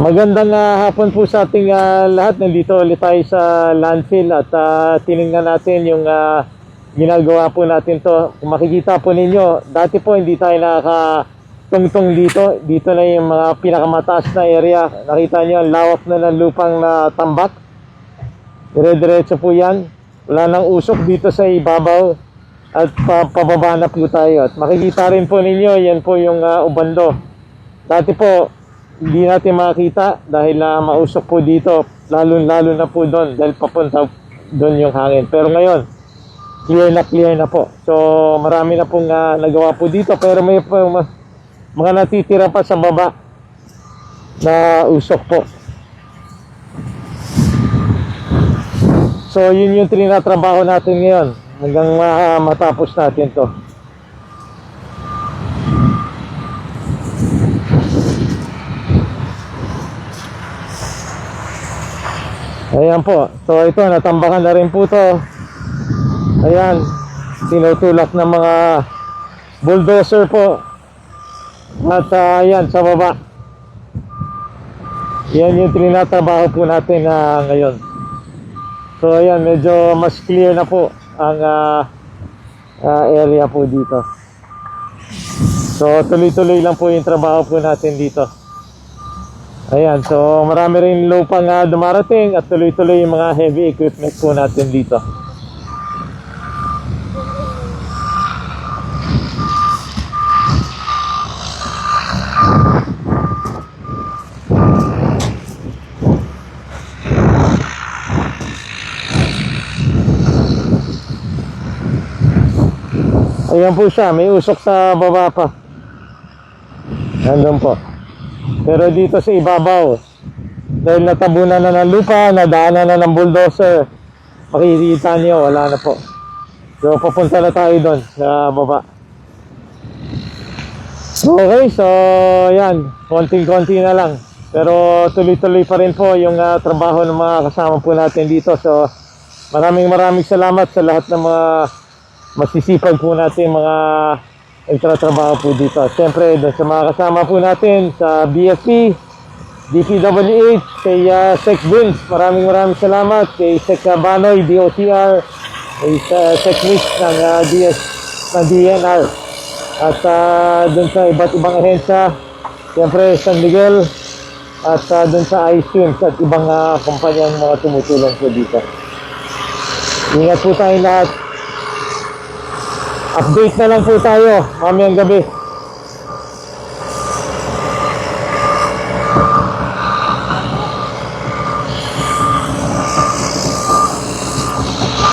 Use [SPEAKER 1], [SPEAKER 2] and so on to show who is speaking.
[SPEAKER 1] Magandang hapon po sa ating lahat. Nandito ulit tayo sa landfill at tinignan natin yung ginagawa po natin to. Kung makikita po ninyo, dati po hindi tayo nakatungtong dito. Dito na yung mga pinakamataas na area. Nakita nyo, ang lawak na ng lupang na tambak. Dire-diretso po yan. Wala nang usok dito sa ibabaw. At pababa na po tayo. At makikita rin po ninyo, yan po yung ubando. Dati po, hindi natin makita dahil mausok po dito, lalo na po doon dahil papunta doon yung hangin. Pero ngayon, clear na po. So marami na pong nagawa po dito, pero may mga natitira pa sa baba na usok po. So yun yung trinatrabaho natin ngayon hanggang matapos natin to. Ayan po. So ito, natambakan na rin po to. Ayan, tinutulak ng mga bulldozer po. At ayan, sa baba. Yan yung trinatrabaho po natin ngayon. So ayan, medyo mas clear na po ang area po dito. So tuloy-tuloy lang po yung trabaho po natin dito. Ayan, so marami rin lupang dumarating at tuloy-tuloy yung mga heavy equipment po natin dito. Ayan po siya, may usok sa baba pa. Nandun po. Pero dito sa ibabaw, dahil natabunan na ng lupa, nadaanan na ng bulldozer, makikita nyo, wala na po. So papunta na tayo doon sa baba. Okay, so yan, konting-konti na lang. Pero tuloy-tuloy pa rin po yung trabaho ng mga kasama po natin dito. So maraming salamat sa lahat ng mga masisipag po natin, mga nagtatrabaho po dito. Siyempre, doon sa mga kasama po natin sa BFP, DPWH, kay Sec Vince, maraming salamat. Kay Sec Banoy, DOTR, kay Sec Mitch ng DNR. At doon sa iba't ibang ahensya, siyempre San Miguel, at doon sa iStreams at ibang kumpanyang mga tumutulong po dito. Ingat po tayo lahat. Update na lang po tayo mamayang gabi.